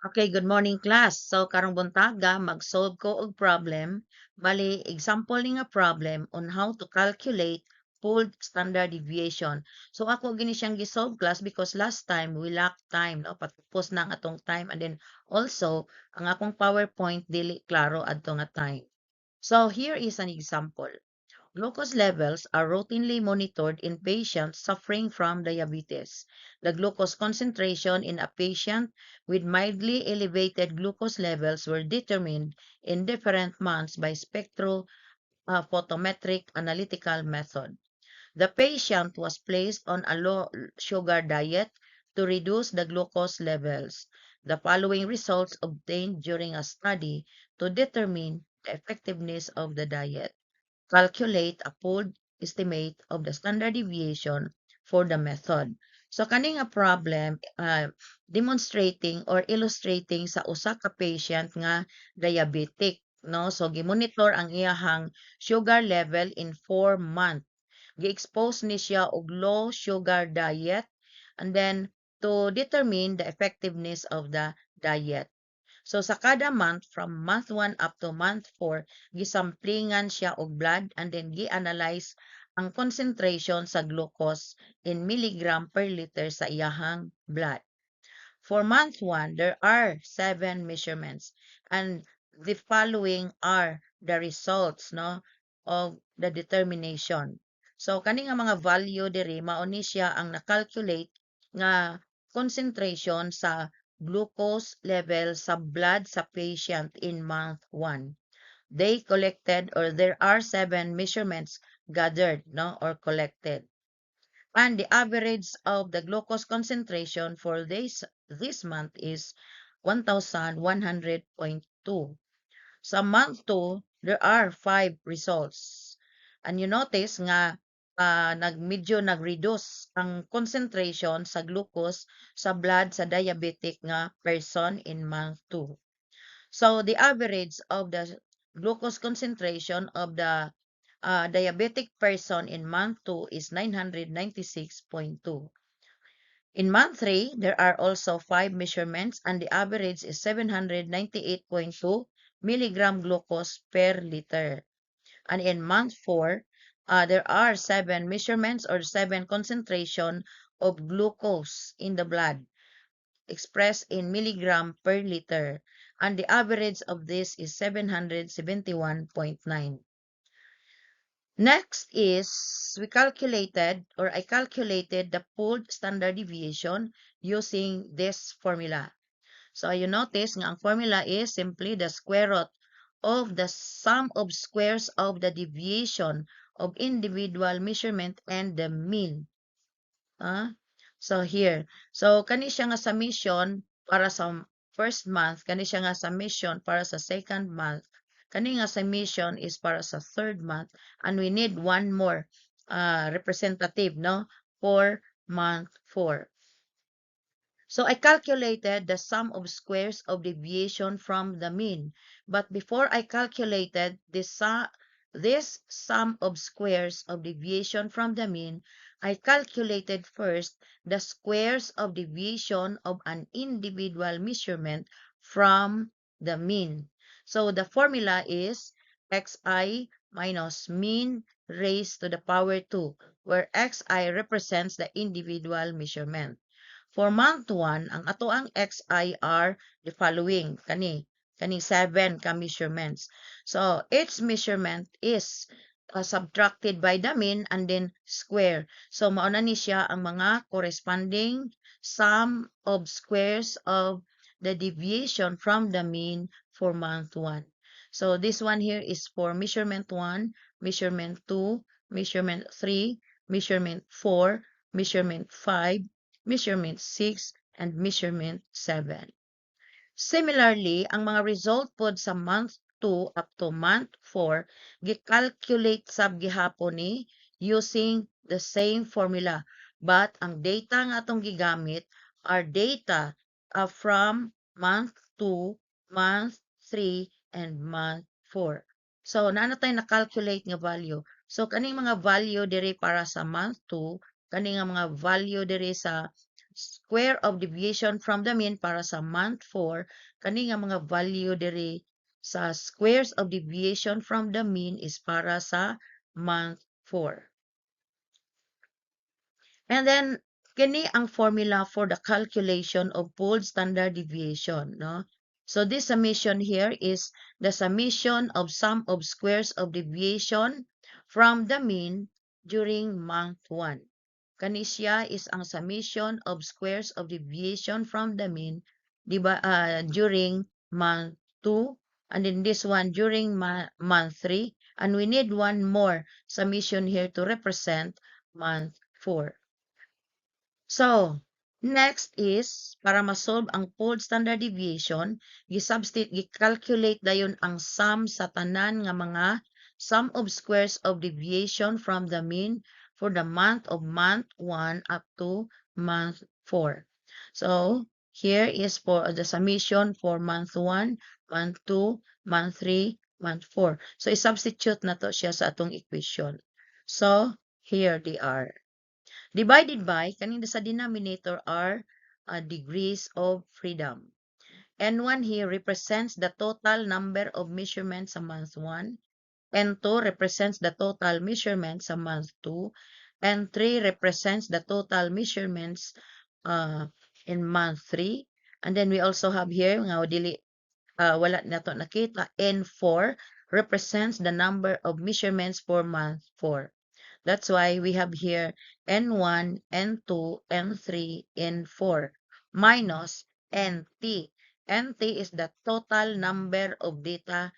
Okay, good morning class. So karong buntaga mag-solve ko og problem. Bali example ni nga problem on how to calculate pooled standard deviation. So ako gini siyang gi-solve class because last time we lack time no patapos na ang atong time and then also ang akong PowerPoint dili klaro adto nga time. So here is an example. Glucose levels are routinely monitored in patients suffering from diabetes. The glucose concentration in a patient with mildly elevated glucose levels were determined in different months by spectrophotometric analytical method. The patient was placed on a low sugar diet to reduce the glucose levels. The following results obtained during a study to determine the effectiveness of the diet. Calculate a pooled estimate of the standard deviation for the method. So kaning nga problem demonstrating or illustrating sa usa ka patient nga diabetic no. So gimonitor ang iyahang sugar level in 4 months. Gi-expose ni siya og low sugar diet and then to determine the effectiveness of the diet. So sa kada month from month 1 up to month 4 gisamplingan siya og blood and then gi-analyze ang concentration sa glucose in milligram per liter sa iyahang blood. For month 1 there are 7 measurements and the following are the results no of the determination. So kani nga mga value diri mao ni siya ang na-calculate nga concentration sa glucose level sa blood sa patient in month 1. They collected or there are 7 measurements gathered no or collected. And the average of the glucose concentration for this month is 1,100.2. Sa month 2, there are 5 results. And you notice nga medyo nag-reduce ang concentration sa glucose sa blood sa diabetic nga person in month 2. So the average of the glucose concentration of the diabetic person in month 2 is 996.2. In month 3, there are also 5 measurements and the average is 798.2 milligram glucose per liter. And in month 4, there are 7 measurements or 7 concentration of glucose in the blood expressed in milligram per liter. And the average of this is 771.9. Next is I calculated the pooled standard deviation using this formula. So you notice nga ang formula is simply the square root of the sum of squares of the deviation of individual measurement and the mean. So here, so kani siya nga summation para sa first month, kani siya nga summation para sa second month, kani nga summation is para sa third month, and we need one more representative no for month 4. So I calculated the sum of squares of deviation from the mean, but before I calculated this sum of squares of deviation from the mean, I calculated first the squares of deviation of an individual measurement from the mean. So the formula is xi minus mean raised to the power 2, where xi represents the individual measurement. For month 1, ang atoang xi are the following, kani 7 ka measurements. So each measurement is subtracted by the mean and then square. So mao na ni siya ang mga corresponding sum of squares of the deviation from the mean for month 1. So this one here is for measurement 1, measurement 2, measurement 3, measurement 4, measurement 5, measurement 6, and measurement 7. Similarly, ang mga result pod sa month 2 up to month 4, gi-calculate sab gihapon ni using the same formula. But ang data nga atong gigamit are data from month 2, month 3, and month 4. So, naano tayo na-calculate nga value. So, kaning mga value diri para sa month 2, kaning nga mga value diri sa square of deviation from the mean para sa month 4, kani nga mga value diri sa squares of deviation from the mean is para sa month 4. And then, kini ang formula for the calculation of pooled standard deviation, no? So this summation here is the summation of sum of squares of deviation from the mean during month 1. Kani siya is ang summation of squares of deviation from the mean during month 2, and then this one during month 3, and we need one more summation here to represent month 4. So, next is, para ma-solve ang pooled standard deviation, gi-calculate dayon ang sum sa tanan nga mga sum of squares of deviation from the mean for the month of month 1 up to month 4. So, here is for the summation for month 1, month 2, month 3, month 4. So, i-substitute na to siya sa atong equation. So, here they are. Divided by, kanina sa denominator are degrees of freedom. N1 here represents the total number of measurements sa month 1. N2 represents the total measurements sa month 2. N3 represents the total measurements in month 3. And then we also have here, nga wala na to nakita, N4 represents the number of measurements for month 4. That's why we have here N1, N2, N3, N4 minus NT. NT is the total number of data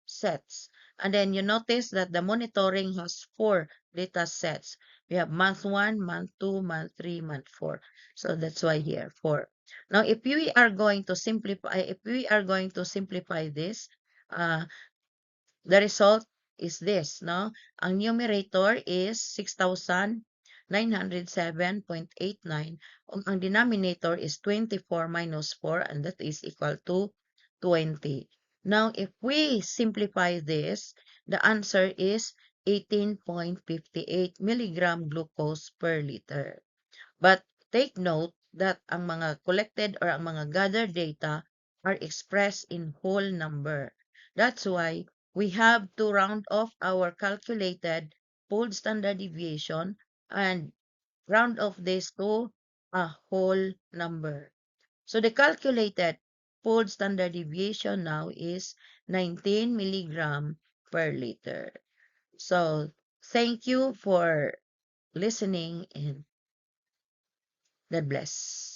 sets. And then you notice that the monitoring has 4 data sets. We have month 1, month 2, month 3, month 4. So that's why here 4. Now if we are going to simplify this, the result is this, no? Ang numerator is 6,907.89. Ang denominator is 24 minus 4, and that is equal to 20. Now, if we simplify this, the answer is 18.58 milligram glucose per liter. But take note that ang mga collected or ang mga gathered data are expressed in whole number. That's why we have to round off our calculated pooled standard deviation and round off this to a whole number. So the calculated pooled standard deviation now is 19 milligram per liter. So thank you for listening, and God bless.